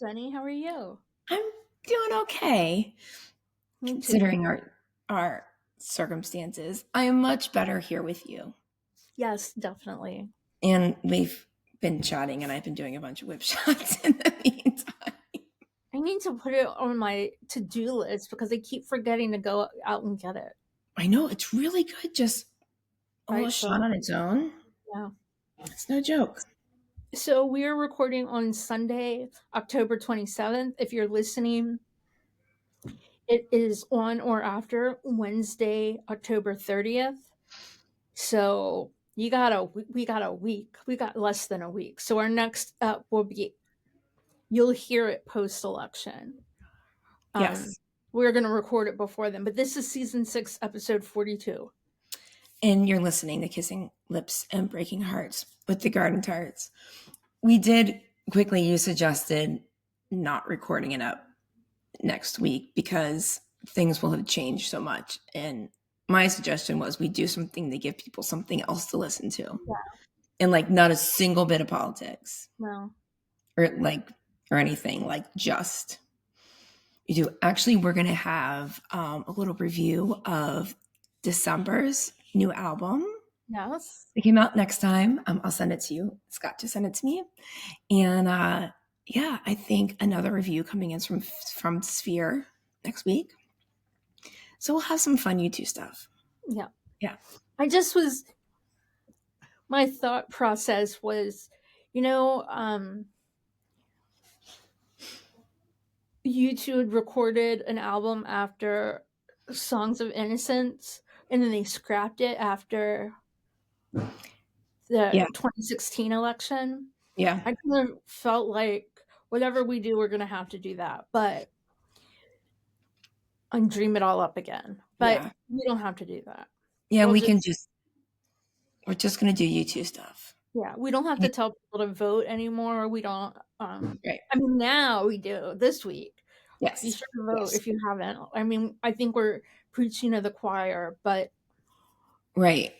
Jenny. How are you? I'm doing okay, Me too. considering our circumstances. I am much better here with you. Yes, definitely. And we've been chatting, and I've been doing a bunch of whip shots in the meantime. I need to put it on my to-do list because I keep forgetting to go out and get it. I know it's really good, just a Right, little shot so on its own. yeah. It's no joke. So we're recording on Sunday, October 27th. If you're listening, it is on or after Wednesday, October 30th. So we got a week. We got less than a week. So our next up will be you'll hear it post-election. Um, Yes. we're going to record it before then, but this is season 6, episode 42. And you're listening to Kissing Lips and Breaking Hearts with the Garden Tarts. We did quickly, you suggested not recording it up next week because things will have changed so much. And my suggestion was we do something to give people something else to listen to. Yeah. And like not a single bit of politics. No. Or anything, like just you do. Actually, we're gonna have a little review of December's new album. Yes. It came out next time. I'll send it to you. Scott just sent it to me. And yeah, I think another review coming in from Sphere next week. So we'll have some fun YouTube stuff. Yeah. Yeah. My thought process was, U2 had recorded an album after Songs of Innocence, and then they scrapped it after the Yeah. 2016 election. Yeah. I kind of felt like whatever we do, we're going to have to do that, and dream it all up again. But Yeah. we don't have to do that. Yeah, We'll we're just gonna do YouTube stuff. Yeah, we don't have to tell people to vote anymore. We don't. Right. I mean, now we do this week. Be Yes. sure to vote Yes. if you haven't. I mean, I think we're preaching to the choir, but Right.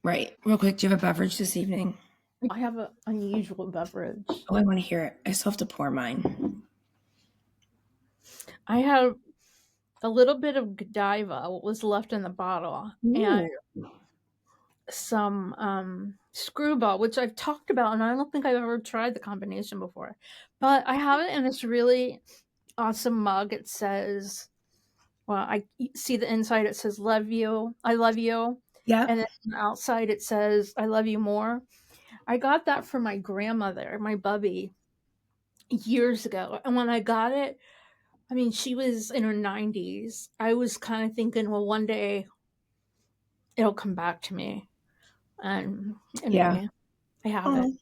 Right. Real quick, do you have a beverage this evening? I have an unusual beverage. Oh, I want to hear it. I still have to pour mine. I have a little bit of Godiva, what was left in the bottle, and some Screwball, which I've talked about, and I don't think I've ever tried the combination before. But I have it in this really awesome mug. It says, well, I see the inside. It says "Love you," I love you, Yeah. and then on the outside it says "I love you more." I got that from my grandmother, my bubby, years ago, and when I got it, I mean, she was in her 90s. I was kind of thinking, well, one day it'll come back to me, and anyway, I have it.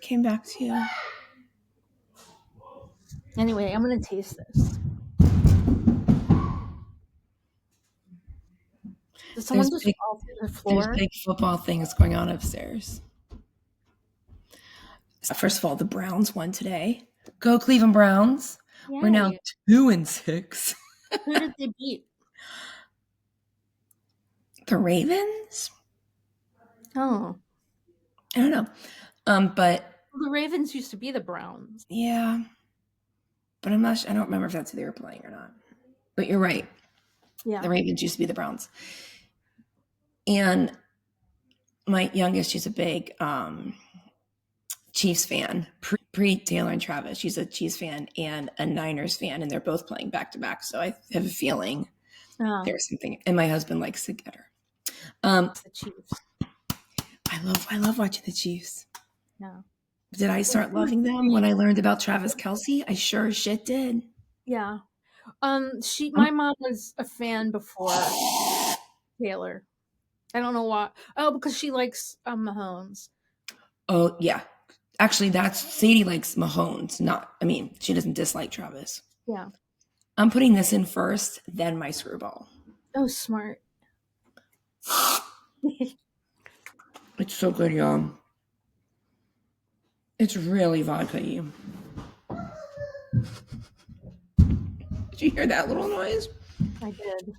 Came back to you. Anyway, I'm gonna taste this. Did someone just fall through the floor? There's big football things going on upstairs. First of all, the Browns won today. Go Cleveland Browns. Yay. We're now 2-6. Who did they beat? The Ravens? Oh. I don't know. But the Ravens used to be the Browns. Yeah. But I don't remember if that's who they were playing or not. But you're right. Yeah. The Ravens used to be the Browns. And my youngest, she's a big Chiefs fan. Pre Taylor and Travis, she's a Chiefs fan and a Niners fan, and they're both playing back to back. So I have a feeling there's something. And my husband likes to get her. The Chiefs. I love watching the Chiefs. Yeah. Did I start loving them when I learned about Travis Kelce? I sure as shit did. Yeah. My mom was a fan before Taylor. I don't know why. Oh, because she likes Mahomes. Oh, yeah. Actually, Sadie likes Mahomes. She doesn't dislike Travis. Yeah. I'm putting this in first, then my Screwball. Oh, smart. It's so good, y'all. It's really vodka-y. Did you hear that little noise? I did.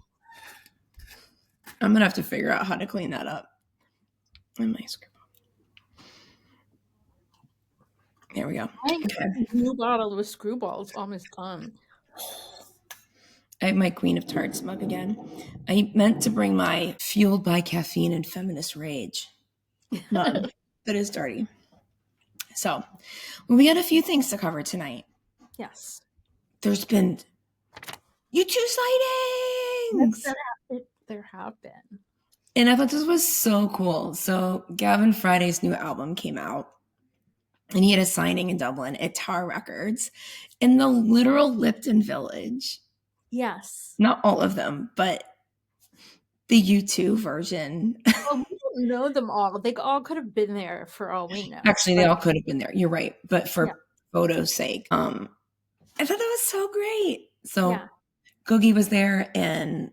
I'm going to have to figure out how to clean that up in my Screwball. There we go. My Okay. new bottle of Screwball's almost done. I have my Queen of Tarts mug again. I meant to bring my Fueled by Caffeine and Feminist Rage mug that is dirty. So, we had a few things to cover tonight. Yes. There's been YouTube sightings! There have been. And I thought this was so cool. So, Gavin Friday's new album came out, and he had a signing in Dublin at Tower Records in the literal Lypton Village. Yes. Not all of them, but the U2 version. Well, we don't know them all. They all could have been there for all we know. Actually, they all could have been there. You're right. But for Yeah. photo's sake, I thought that was so great. So Yeah. Googie was there, and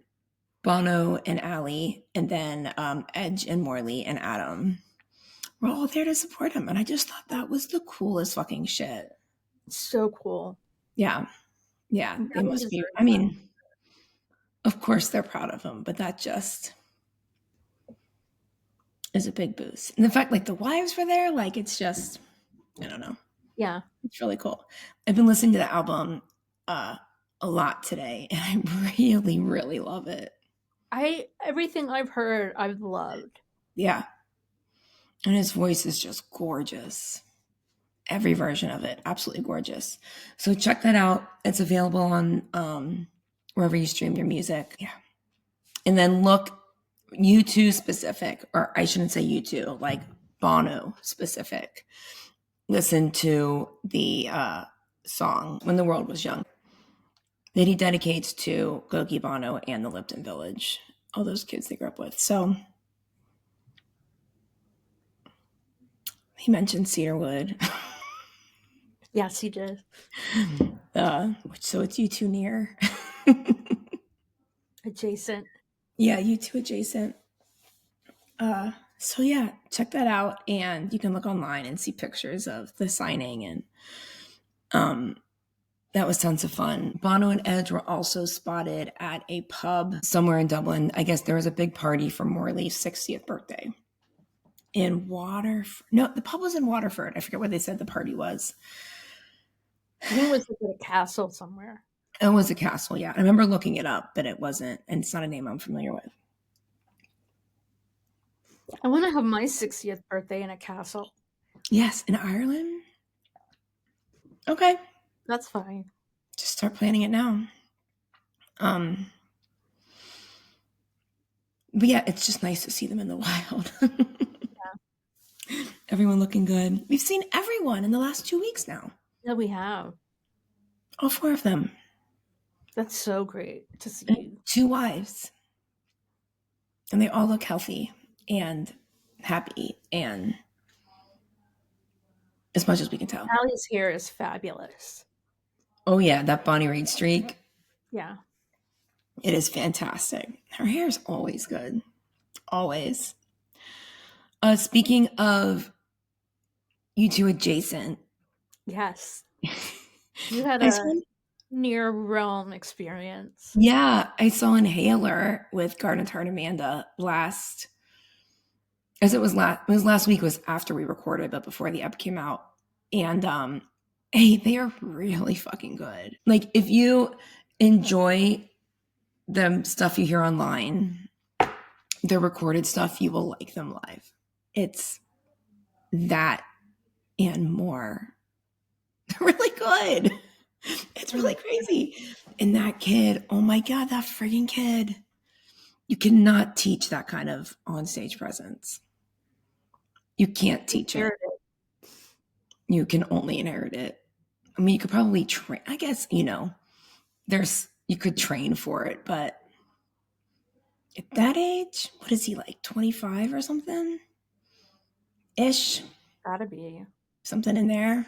Bono and Ali, and then Edge and Morley and Adam were all there to support him. And I just thought that was the coolest fucking shit. So cool. Yeah. Yeah. Yeah, They must be. I mean, of course they're proud of him, but that just is a big boost. And the fact, like, the wives were there, like, it's just, I don't know. Yeah. It's really cool. I've been listening to the album a lot today, and I really, really love it. Everything I've heard, I've loved. Yeah. And his voice is just gorgeous. Every version of it, absolutely gorgeous. So check that out. It's available on wherever you stream your music. Yeah. And then look U2 specific, or I shouldn't say U2, like Bono specific. Listen to the song When the World Was Young that he dedicates to Gogi, Bono, and the Lypton Village, all those kids they grew up with. So he mentioned Cedarwood. Yes, he did. So it's U2 near. Adjacent. Yeah, U2 adjacent. So yeah, check that out, and you can look online and see pictures of the signing, and that was tons of fun. Bono and Edge were also spotted at a pub somewhere in Dublin. I guess there was a big party for Morley's 60th birthday in Waterford. No, the pub was in Waterford. I forget where they said the party was. I think it was like a castle somewhere. It was a castle, yeah. I remember looking it up, but it wasn't, and it's not a name I'm familiar with. I want to have my 60th birthday in a castle. Yes, in Ireland? Okay. That's fine. Just start planning it now. But yeah, it's just nice to see them in the wild. Yeah. Everyone looking good. We've seen everyone in the last 2 weeks now. Yeah, we have. All 4 of them. That's so great to see you. 2 wives. And they all look healthy and happy, and as much as we can tell. Allie's hair is fabulous. Oh yeah, that Bonnie Raitt streak. Yeah. It is fantastic. Her hair is always good. Always. Speaking of U2 adjacent. Yes. You had a near realm experience. Yeah, I saw Inhaler with Garden Tart Amanda last week. It was after we recorded, but before the app came out. And hey, they are really fucking good. Like, if you enjoy the stuff you hear online, the recorded stuff, you will like them live. It's that and more. They're really good. It's really crazy. And that kid, oh my God, that friggin' kid. You cannot teach that kind of onstage presence. You can't teach it. You can only inherit it. I mean, you could probably train, I guess, you could train for it, but at that age, what is he, like 25 or something? Ish. Gotta be. Something in there.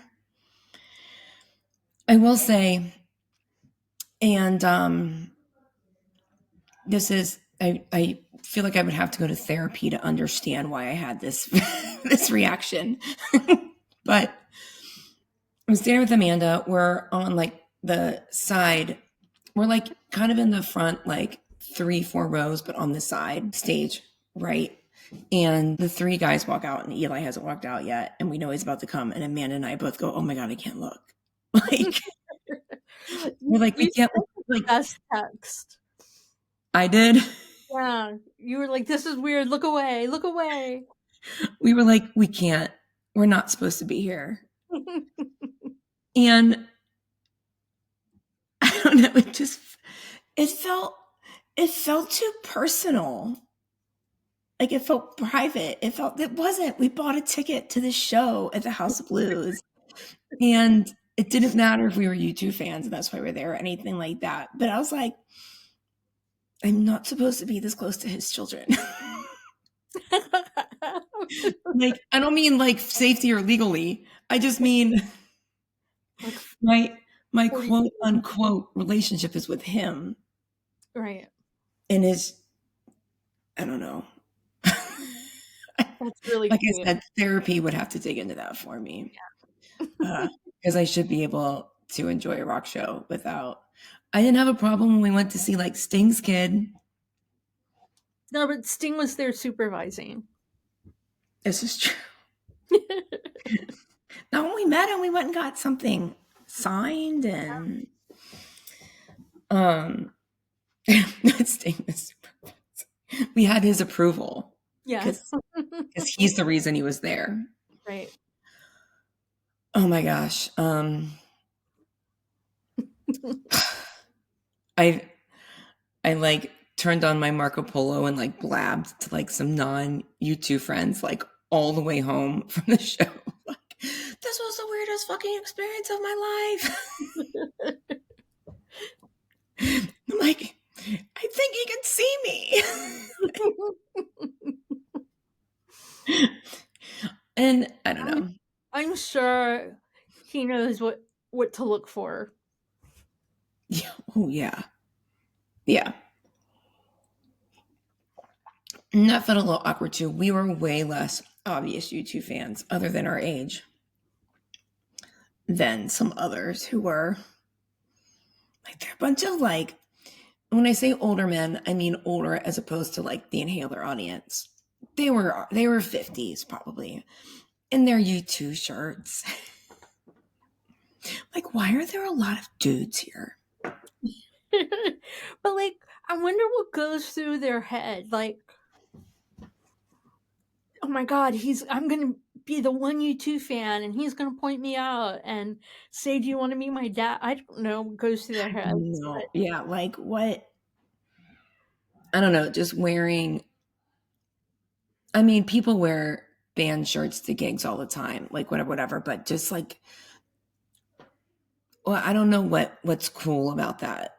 I will say, and this is, I feel like I would have to go to therapy to understand why I had this this reaction. But I was standing with Amanda. We're on like the side. We're like kind of in the front, like 3-4 rows, but on the side stage, right? And the three guys walk out, and Eli hasn't walked out yet, and we know he's about to come. And Amanda and I both go, "Oh my god, I can't look!" Like we're like, we You can't sent the like. best text. I did. Yeah, you were like, "This is weird. Look away. Look away." We were like, we can't. We're not supposed to be here. And I don't know. It felt too personal. Like it felt private. It wasn't. We bought a ticket to this show at the House of Blues, and it didn't matter if we were U2 fans and that's why we're there or anything like that. But I was like, I'm not supposed to be this close to his children. Like, I don't mean like safety or legally. I just mean Like my 40 quote unquote relationship is with him. Right. And I don't know. That's really Like cute. I said, therapy would have to dig into that for me. Because I should be able to enjoy a rock show without. I didn't have a problem when we went to see like Sting's kid. No, but Sting was there supervising. This is true. Now when we met him, we went and got something signed and Sting was supervising. We had his approval. Yes. Because he's the reason he was there. Right. Oh my gosh. I like turned on my Marco Polo and like blabbed to like some non-U2 friends like all the way home from the show. Like, this was the weirdest fucking experience of my life. I'm like, I think he can see me. And I don't know. I'm sure he knows what to look for. Yeah. Oh yeah. Yeah. And that felt a little awkward too. We were way less obvious U2 fans, other than our age, than some others who were like, they're a bunch of like, when I say older men, I mean older as opposed to like the Inhaler audience. They were 50s probably in their U2 shirts. Like, why are there a lot of dudes here? But like, I wonder what goes through their head. Like, oh my god, I'm gonna be the one U2 fan, and he's gonna point me out and say, "Do you want to meet my dad?" I don't know what goes through their heads. No, yeah, like what? I don't know, just wearing. I mean, people wear band shirts to gigs all the time, like whatever. But just like, well, I don't know what's cool about that.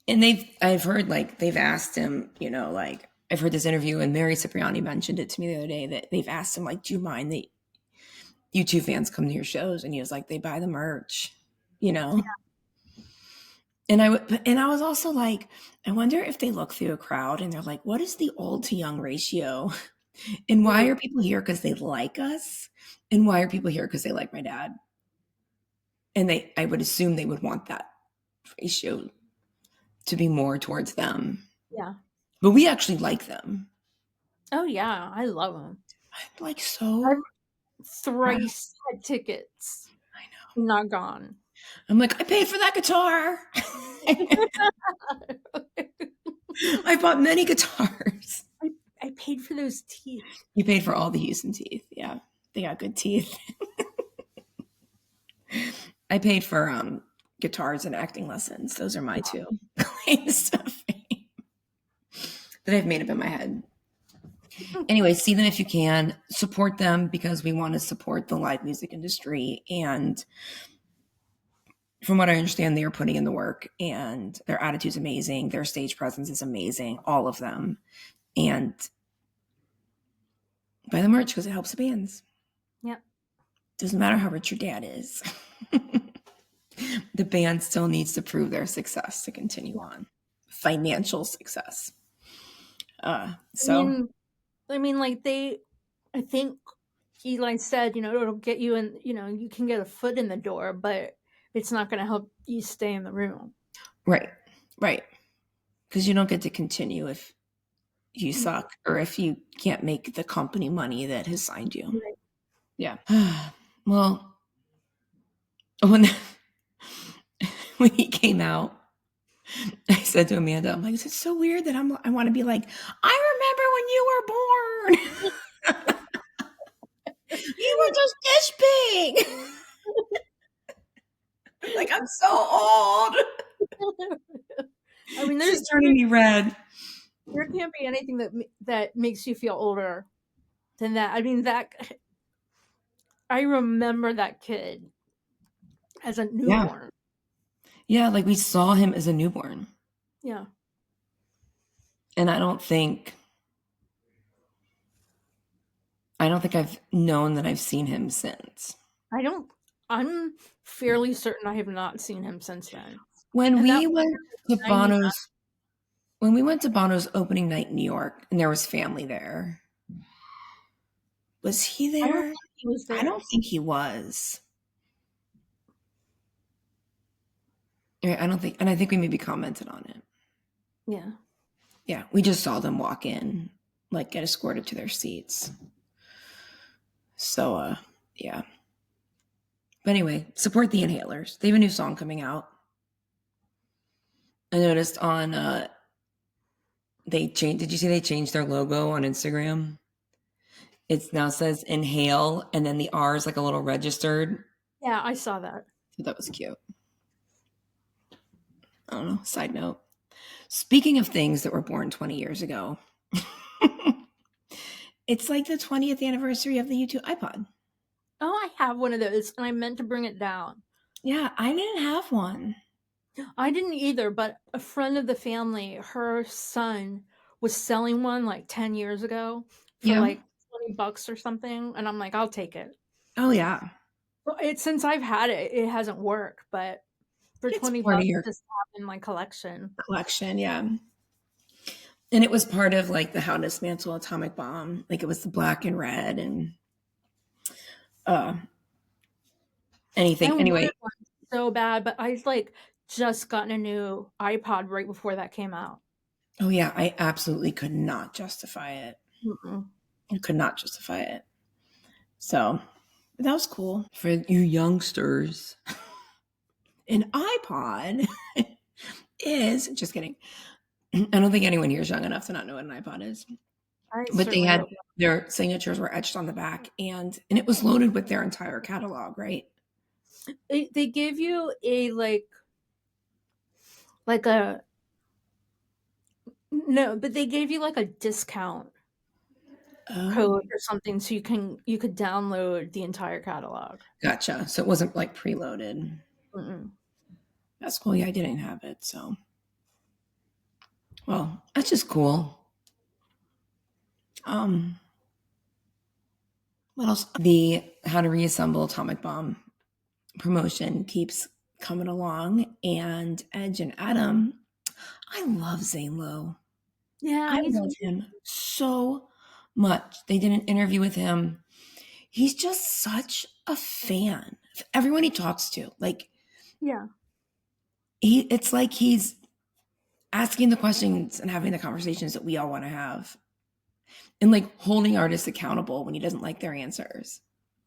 And I've heard like they've asked him, like I've heard this interview and Mary Cipriani mentioned it to me the other day that they've asked him like, do you mind that U2 fans come to your shows? And he was like, they buy the merch, Yeah. And I was also like, I wonder if they look through a crowd and they're like, what is the old to young ratio? And why are people here because they like us? And why are people here because they like my dad? And I would assume they would want that ratio to be more towards them. Yeah. But we actually like them. Oh yeah, I love them. I'm like so I've thrice had tickets. I know. Not gone. I'm like, I paid for that guitar. I bought many guitars. I paid for those teeth. You paid for all the Houston teeth. Yeah. They got good teeth. I paid for guitars and acting lessons. Those are my two claims to fame that I've made up in my head. Anyway, see them if you can. Support them because we want to support the live music industry. And from what I understand, they are putting in the work and their attitude's amazing. Their stage presence is amazing. All of them. And buy the merch because it helps the bands. Yep. Doesn't matter how rich your dad is. The band still needs to prove their success to continue on. Financial success. So I mean, like I think Eli said, it'll get you in, you can get a foot in the door, but it's not going to help you stay in the room. Right. Because you don't get to continue if you suck, or if you can't make the company money that has signed you. Right. Yeah. Well, when when he came out, I said to Amanda, I'm like, is it so weird that I want to be like, I remember when you were born. You were just this big. Like, I'm so old. I mean, This is turning me red. there can't be anything that makes you feel older than that. I mean, that I remember that kid as a Yeah. newborn. Yeah, like we saw him as a newborn. Yeah. And I don't think I've known that I've seen him since. I'm fairly certain I have not seen him since then. When And that we was went to 99. Bono's opening night in New York and there was family there, was he I don't there? think he was I don't there. think he was. I don't think, and I think we maybe commented on it. Yeah. Yeah, we just saw them walk in, like get escorted to their seats. So, yeah. But anyway, support the Inhalers. They have a new song coming out. I noticed on did you see they changed their logo on Instagram? It now says inhale and then the R is like a little registered. Yeah, I saw that. So that was cute. I don't know, side note. Speaking of things that were born 20 years ago, it's like the 20th anniversary of the YouTube iPod. Oh, I have one of those, and I meant to bring it down. Yeah, I didn't have one. I didn't either, but a friend of the family, her son was selling one like 10 years ago for Yeah. like $20 or something, and I'm like, I'll take it. Oh, yeah. Well, since I've had it, it hasn't worked, but for It's $20 part of your just to have in my collection. collection. Yeah. And it was part of like the How to Dismantle Atomic Bomb. Like it was the black and red and uh I anything. Anyway. wanted one so bad, but I like just gotten a new iPod right before that came out. Oh yeah, I absolutely could not justify it. Mm-mm. I could not justify it. So that was cool for you youngsters. An iPod is just kidding. I don't think anyone here is young enough to not know what an iPod is. I But they certainly had hope not. their signatures were etched on the back and it was loaded with their entire catalog, right? They give you a like a no, but they gave you like a discount Oh, code or something so you could download the entire catalog. gotcha. So it wasn't like preloaded. Mm-mm. That's cool. Yeah, I didn't have it. So, well, that's just cool. Um, what else? The How to Reassemble Atomic Bomb promotion keeps coming along, and Edge and Adam. I love Zane Lowe. Yeah, I he's love him so much. They did an interview with him. He's just such a fan of everyone he talks to. Like yeah, it's like he's asking the questions and having the conversations that we all want to have. And like holding artists accountable when he doesn't like their answers.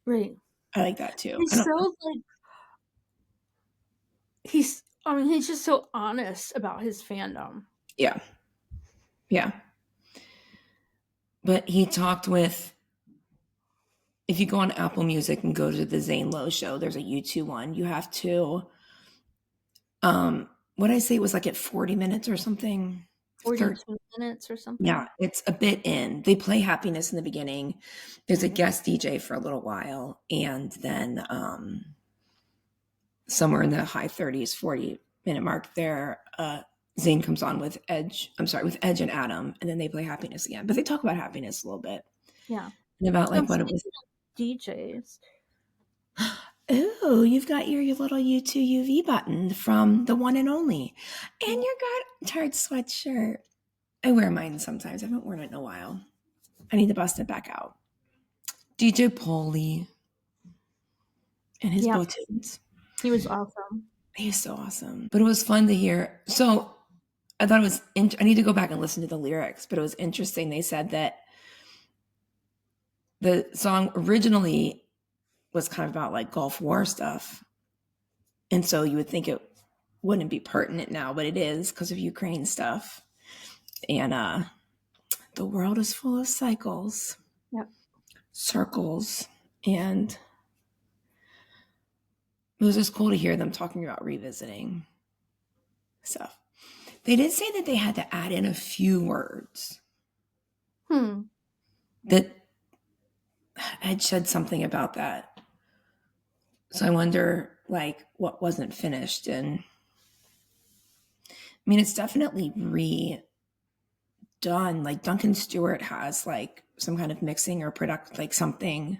right. I like that too. I He's don't so like I mean he's just so honest about his fandom. yeah. Yeah. But he talked with if you go on Apple Music and go to the Zane Lowe show, there's a YouTube one. You have to what did I say it was like at 40 minutes or something? 42 minutes or Yeah, something. it's a bit in. They play Happiness in the beginning. There's a Mhm. guest DJ for a little while, and then somewhere in the high 30s, 40-minute mark there, Zane comes on with Edge. I'm sorry, with Edge and Adam, and then they play Happiness again. But they talk about happiness a little bit Yeah. and about Oh, like what it was. speaking of DJs. Oh, you've got your little U2 UV button from the one and only, and Yeah. your Tart sweatshirt. I wear mine sometimes. I haven't worn it in a while. I need to bust it back out. DJ Pauly and his Yeah, buttons. he was awesome. He's so awesome. But it was fun to hear. So I thought it was, I need to go back and listen to the lyrics, but it was interesting. They said that the song originally was kind of about like Gulf War stuff. And so you would think it wouldn't be pertinent now, but it is because of Ukraine stuff. And the world is full of cycles, Yep. circles, and it was just cool to hear them talking about revisiting stuff. They did say that they had to add in a few words. That had said something about that. So I wonder, like, what wasn't finished. And I mean, it's definitely redone. Like Duncan Stewart has like some kind of mixing or product, like something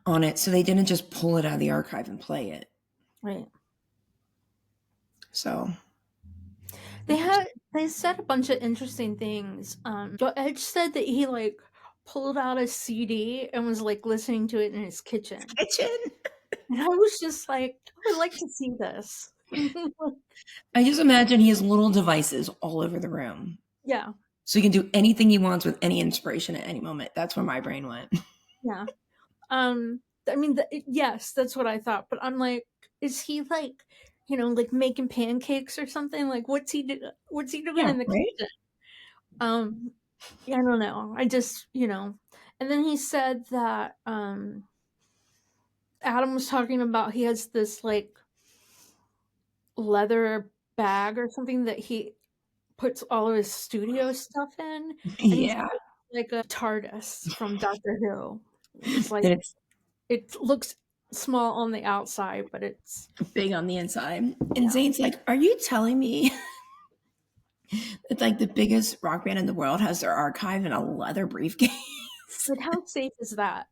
on it. So they didn't just pull it out of the archive and play it. Right. So they said a bunch of interesting things. Edge said that he like pulled out a CD and was like listening to it in his kitchen. kitchen. And I was just like, I would like to see this. I just imagine he has little devices all over the room. Yeah. So he can do anything he wants with any inspiration at any moment. That's where my brain went. Yeah. I mean, yes, that's what I thought. But I'm like, is he like, like making pancakes or something? Like, what's he doing Yeah, in the right? kitchen? Yeah, I don't know. I just, and then he said that Adam was talking about he has this like leather bag or something that he puts all of his studio stuff in, and he said Yeah. it's like a TARDIS from Doctor Who. It's like That it's it looks small on the outside, but it's big on the inside. And yeah. Zane's like, are you telling me that like the biggest rock band in the world has their archive in a leather briefcase? Like, how safe is that?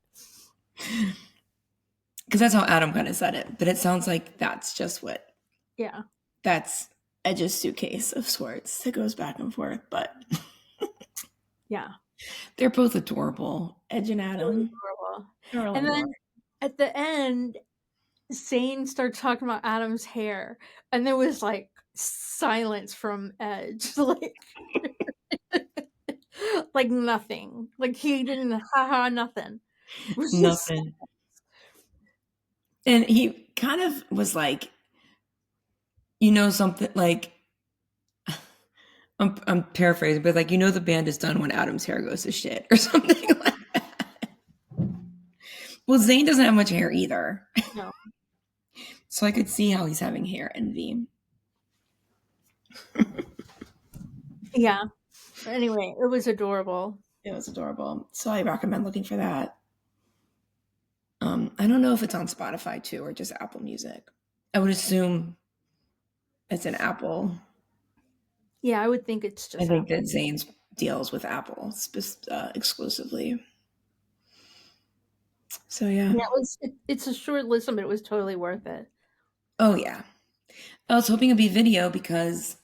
Because that's how Adam kind of said it. But it sounds like that's just what, Yeah. that's Edge's suitcase of sorts that goes back and forth. But Yeah. they're both adorable, Edge and Adam. Adorable. They're really And then adorable. at the end, Zane started talking about Adam's hair, and there was like silence from Edge, like nothing. Like he didn't haha nothing. It was just Nothing. And he kind of was like, something like, I'm paraphrasing, but like, the band is done when Adam's hair goes to shit or something like that. Well, Zayn doesn't have much hair either. no. So I could see how he's having hair envy. Yeah. Anyway, it was adorable. It was adorable. So I recommend looking for that. I don't know if it's on Spotify too or just Apple Music. I would assume it's an Apple. Yeah, I would think it's just I think Apple. that Zane's deals with Apple exclusively. So yeah. Yeah, it's a short listen, but it was totally worth it. Oh yeah. I was hoping it'd be video because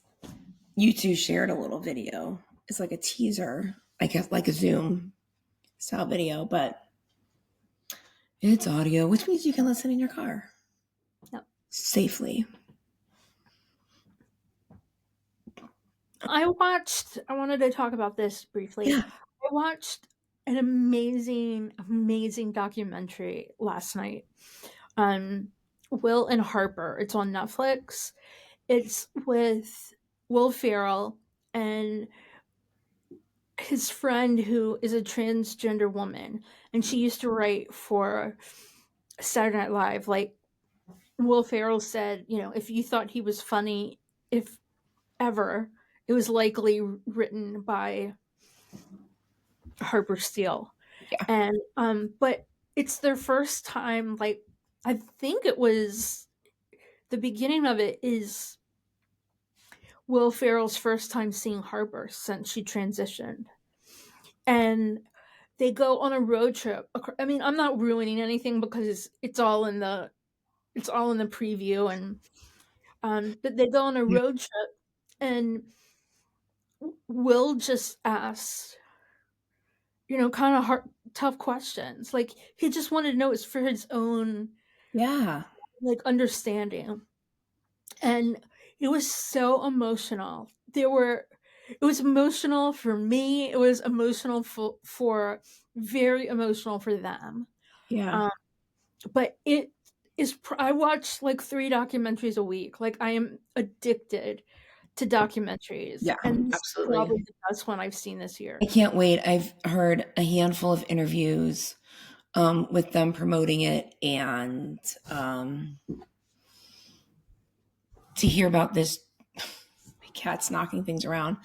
you two shared a little video. It's like a teaser, I guess, like a Zoom style video, but it's audio, which means you can listen in your car. Yep. Safely. I wanted to talk about this briefly. Yeah. I watched an amazing, amazing documentary last night. Will and Harper. It's on Netflix. It's with Will Ferrell and his friend who is a transgender woman, and she used to write for Saturday Night Live. Like Will Ferrell said, if you thought he was funny, if ever, it was likely written by Harper Steele. Yeah. And but it's their first time, like I think it was the beginning of it is Will Ferrell's first time seeing Harper since she transitioned. And they go on a road trip. I mean, I'm not ruining anything because it's all in the preview, and but they go on a road trip, and Will just asks, kind of hard, tough questions. Like he just wanted to know it's for his own Yeah. like understanding, and It was so emotional. It was emotional for me. It was emotional for very emotional for them. Yeah. Um, but it is. I watch like 3 documentaries a week. Like I am addicted to documentaries, Yeah, and this is absolutely. probably the best one I've seen this I year. can't wait. I've heard a handful of interviews with them promoting it, and to hear about this, my cat's knocking things around,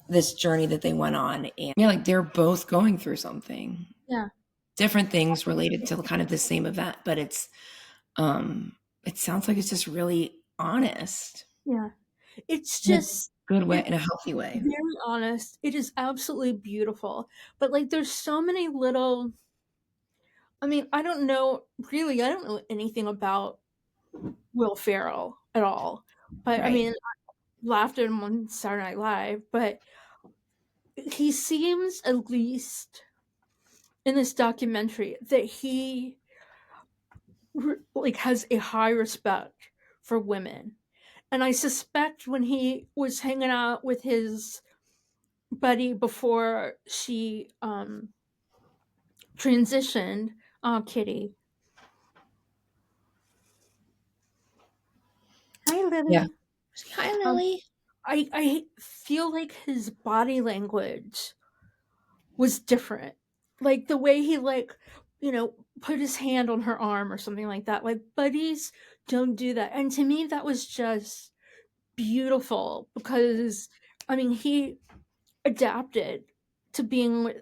this journey that they went on. And yeah, like they're both going through something, Yeah, different things related to kind of the same event, but um, it sounds like it's just really honest yeah. It's in a just good way, it's in a healthy way. very honest. It is absolutely beautiful. But like there's so many little I mean, I don't know really, I don't know anything about Will Ferrell at all. But I Right. mean, I laughed at him on Saturday Night Live, but he seems at least in this documentary that he like has a high respect for women. And I suspect when he was hanging out with his buddy before she transitioned, Kitty. Hi, Yeah. Lily. Hi, Um, Lily. I feel like his body language was different. Like the way he like, put his hand on her arm or something like that. Like buddies don't do that. And to me that was just beautiful because I mean, he adapted to being with,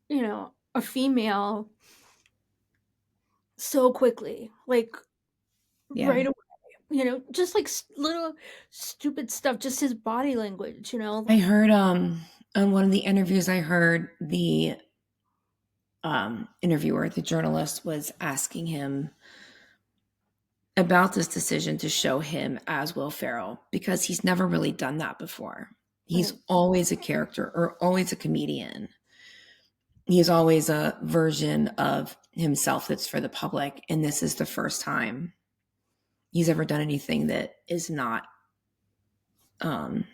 a female so quickly. Like Yeah. right away. Just like little stupid stuff, just his body language, I heard on one of the interviews I heard the interviewer, the journalist, was asking him about this decision to show him as Will Ferrell because he's never really done that before. He's Right. always a character or always a comedian. He's always a version of himself that's for the public. And this is the first time he's ever done anything that is not, um,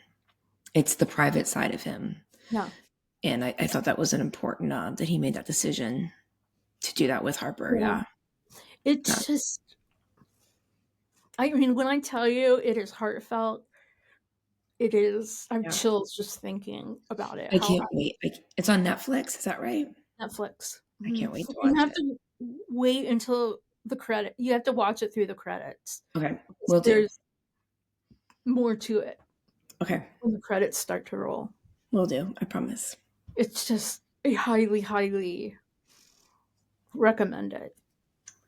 it's the private side of him. Yeah. And I thought that was an important, that he made that decision to do that with Harper. Yeah. Yeah. It's just I mean, when I tell you it is heartfelt, it is I have Yeah. chills just thinking about it. I How can't wait. It's on Netflix. Is that right? Netflix. I Mhm. can't wait to You watch have it. to wait until the credit. You have to watch it through the credits. Okay. Will do. There's more to it Okay. when the credits start to roll. Will do. I promise. It's just a highly, highly recommended.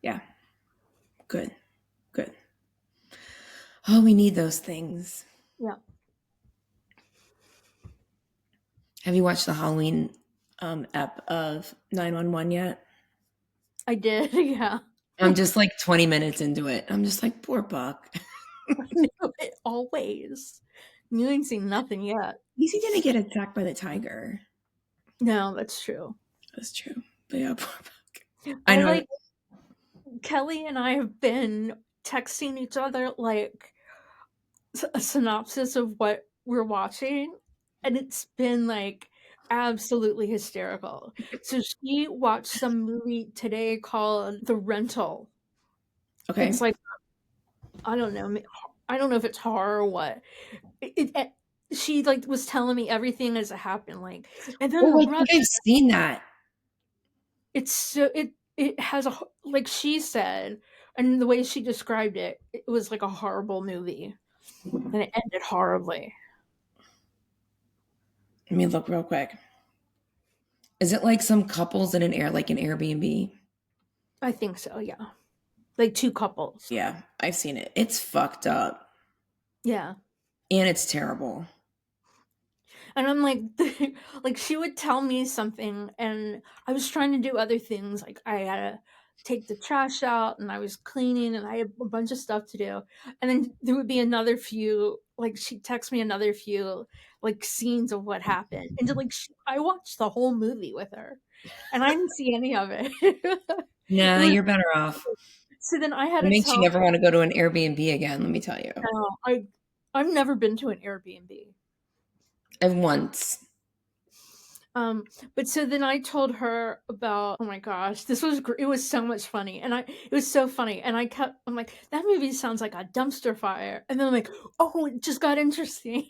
Yeah. Good. Good. Oh, we need those things. Yeah, Have you watched the Halloween ep of 911 yet? I did. Yeah, I'm just like 20 minutes into it. I'm just like, poor Buck. At I knew it always. You ain't seen nothing yet. least he didn't get attacked by the tiger. No, that's true. That's true. But yeah, poor Buck. I I know. like Kelly and I have been texting each other like a synopsis of what we're watching, and it's been like absolutely hysterical. So she watched some movie today called The Rental. It's Okay. like I don't know if it's horror or what. She like was telling me everything as it happened, like, and then the Oh, I think brother. I've seen that. It's so it has like she said, and the way she described it, it was like a horrible movie, and it ended horribly. Let me look real quick. Is it like some couples in like an Airbnb? I think so, yeah. Like 2 couples. Yeah, I've seen it. It's fucked up Yeah. and it's terrible. And I'm like like she would tell me something and I was trying to do other things, like I had to take the trash out and I was cleaning and I had a bunch of stuff to do. And then there would be another few like she'd text me another few like scenes of what happened. And like I watched the whole movie with her and I didn't see any of it. It Nah, was you're better off. so then I had It to makes you tell never want to go to an Airbnb again, let me tell you. her, no, I've never been to an Airbnb. I've once. But so then I told her about, oh my gosh, it was so much funny. It was so funny. And I'm like, that movie sounds like a dumpster fire. And then I'm like, oh, it just got interesting.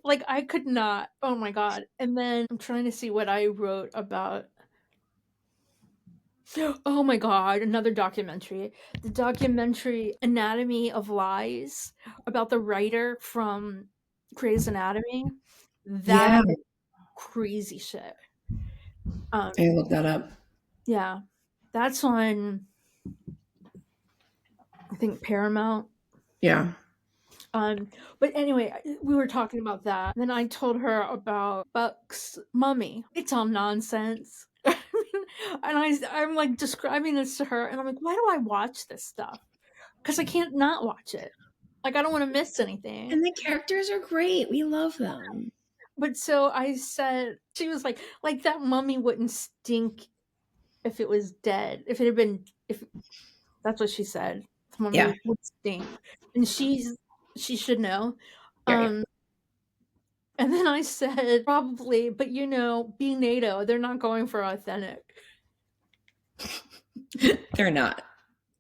Like I could not, oh my God. And then I'm trying to see what I wrote about. Oh my God, another documentary. The documentary Anatomy of Lies about the writer from Grey's Anatomy. Yeah, That is crazy shit. Um, I looked that up. yeah, that's on, I think, Paramount. Yeah. Um, but anyway, we were talking about that. Then I told her about Buck's mummy. It's all nonsense. I mean, I'm like describing this to her, and I'm like, why do I watch this stuff? Because I can't not watch it. Like I don't want to miss anything. And the characters are great. We love them. But so I said, she was like that mummy wouldn't stink if it was dead. If it had been, if that's what she said, the Yeah. mummy would stink, and she should know. Right. Um, and then I said, probably, but being NATO, they're not going for authentic. They're not.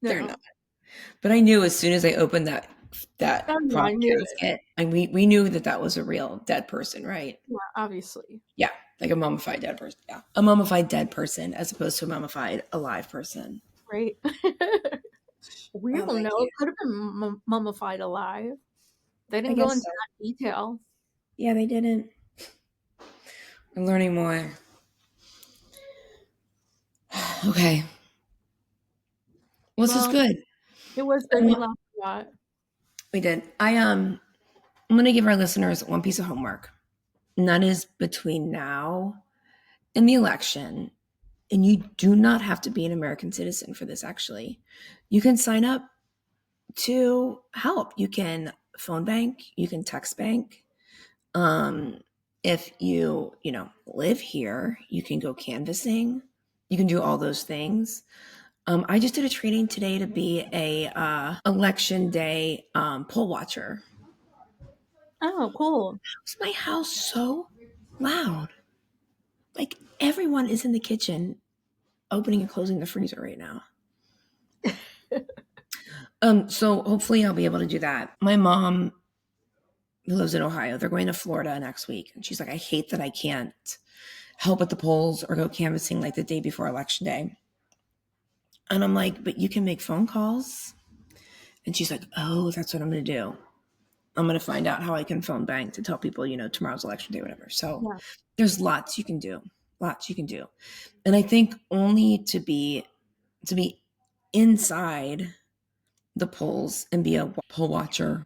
They're No, not. But I knew as soon as I opened oh, that yeah, prop I knew it. casket, and we knew that that was a real dead person, right? Yeah, obviously. Yeah, like a mummified dead person. Yeah, a mummified dead person as opposed to a mummified alive person. Right. We Oh, don't thank know. you. It could have been mummified alive. They I didn't go guess into so. that detail. Yeah, they didn't. I'm learning more. Okay. Well, this is Well, good. it was good. We Um, laughed a lot. we did. I'm going to give our listeners one piece of homework, and that is between now and the election. And you do not have to be an American citizen for this. Actually, you can sign up to help. You can phone bank. You can text bank. Um, if you live here, you can go canvassing. You can do all those things. I just did a training today to be a election day poll watcher. Oh, cool. Was my house so loud? Like everyone is in the kitchen opening and closing the freezer right now. So hopefully I'll be able to do that. My mom, who lives in Ohio, they're going to Florida next week, and she's like, I hate that I can't help at the polls or go canvassing like the day before election day. And I'm like, but you can make phone calls. And she's like, oh, that's what I'm going to do. I'm going to find out how I can phone bank to tell people, tomorrow's election day, whatever. So Yeah. there's lots you can do. Lots you can do. And I think only to be inside the polls and be a poll watcher,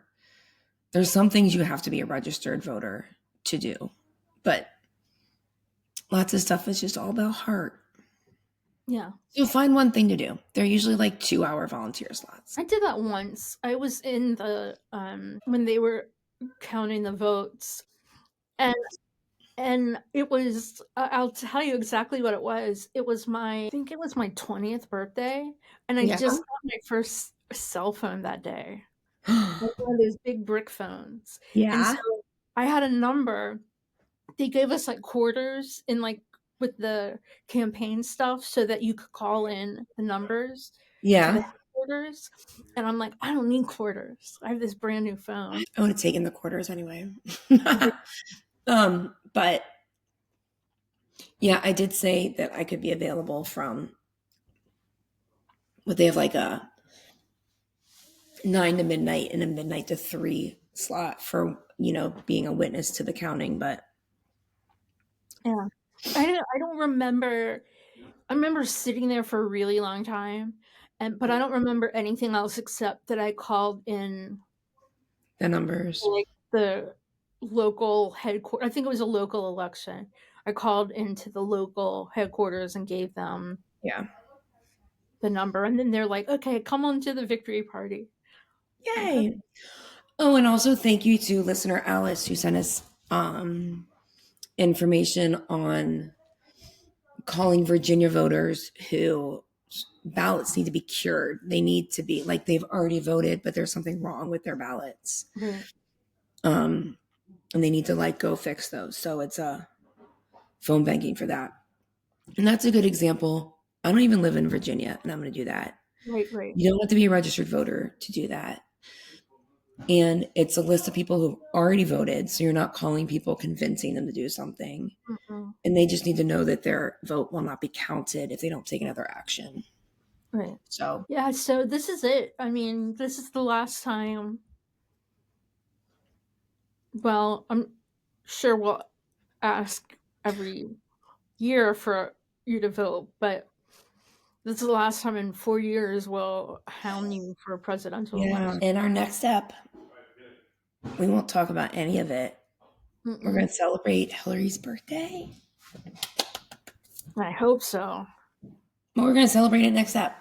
there's some things you have to be a registered voter to do. But lots of stuff is just all about heart. Yeah. So find one thing to do. They're usually like 2-hour volunteer slots. I did that once. I was in the when they were counting the votes, and it was I'll tell you exactly what it was. I think it was my 20th birthday, and I Yeah. just got my first cell phone that day. Like one of those big brick phones. And so Yeah. I had a number. They gave us like quarters in like with the campaign stuff so that you could call in the numbers to the Yeah. headquarters. And I'm like, I don't need quarters. I have this brand new phone. I would have taken the quarters anyway. But yeah, I did say that I could be available from what they have like a 9 to midnight and a midnight to 3 slot for, being a witness to the counting. But Yeah. I don't remember. I remember sitting there for a really long time, but I don't remember anything else except that I called in the numbers. like the local headquarters. I think it was a local election. I called into the local headquarters and gave them Yeah. the number, and then they're like, "Okay, come on to the victory party." Like, okay. Yay. Oh, and also thank you to listener Alice who sent us information on calling Virginia voters who ballots need to be cured. They need to be like they've already voted, but there's something wrong with their ballots. Right. And they need to like go fix those. So it's phone banking for that. And that's a good example. I don't even live in Virginia, and I'm going to do that. Right. You don't have to be a registered voter to do that. And it's a list of people who've already voted. So you're not calling people, convincing them to do something. Mm-hmm. And they just need to know that their vote will not be counted if they don't take another action. Right. So, yeah, so this is it. I mean, this is the last time. Well, I'm sure we'll ask every year for you to vote, but this is the last time in 4 years we'll hound you for a presidential election. In our next step, we won't talk about any of it. Mm-mm. We're going to celebrate Hillary's birthday. I hope so. But we're going to celebrate it next step.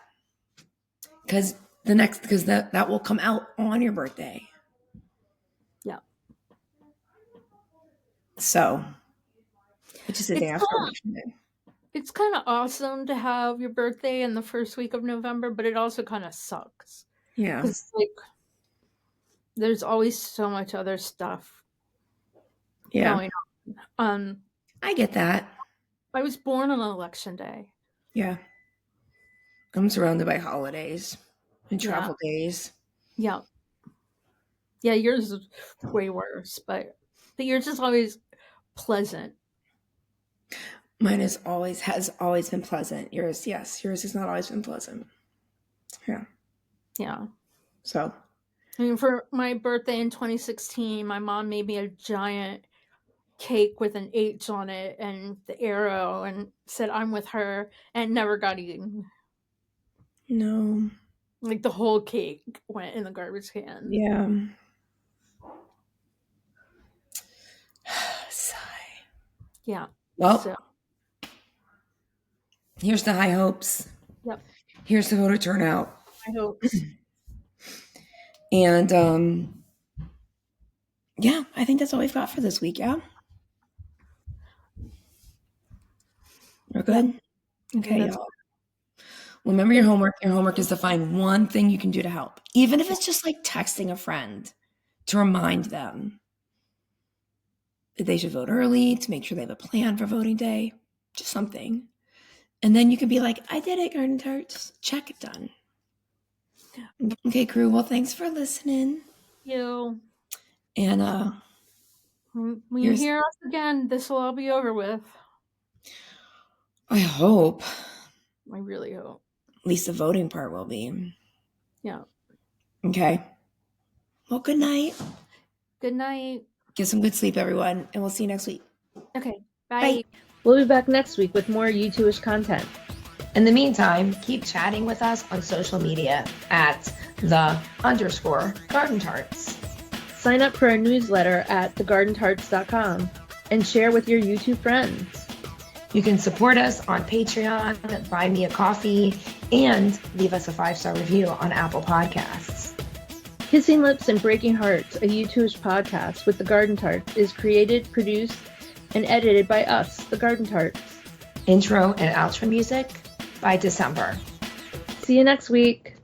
Because that will come out on your birthday. Yeah. So, which is a day after election day. It's kind of awesome to have your birthday in the first week of November, but it also kind of sucks. Yeah. Because, like, there's always so much other stuff going on. I get that. I was born on election day. Yeah. I'm surrounded by holidays and travel days. Yeah. Yeah, yours is way worse, but yours is always pleasant. Mine has always been pleasant. Yours has not always been pleasant. Yeah. Yeah. So, I mean, for my birthday in 2016, my mom made me a giant cake with an H on it and the arrow and said I'm with her, and it never got eaten. No. Like the whole cake went in the garbage can. Yeah. Sigh. Yeah. Well, here's the high hopes. Yep. Here's the voter turnout. High hopes. And yeah, I think that's all we've got for this week. Yeah. We're good. Yep. Okay, y'all. Remember your homework. Your homework is to find one thing you can do to help, even if it's just like texting a friend to remind them that they should vote early, to make sure they have a plan for voting day, just something. And then you can be like, I did it, Garden Tarts. Check it, done. Okay, crew. Well, thanks for listening. You. And when you hear us again, this will all be over with. I hope. I really hope. At least the voting part will be. Yeah. Okay. Well, good night. Good night. Get some good sleep, everyone. And we'll see you next week. Okay. Bye. Bye. We'll be back next week with more YouTubeish content. In the meantime, keep chatting with us on social media at _Garden Tarts. Sign up for our newsletter at thegardentarts.com and share with your YouTube friends. You can support us on Patreon, buy me a coffee, and leave us a 5-star review on Apple Podcasts. Kissing Lips and Breaking Hearts, a YouTubeish podcast with the Garden Tarts, is created, produced, and edited by us, the Garden Tarts. Intro and outro music by December. See you next week.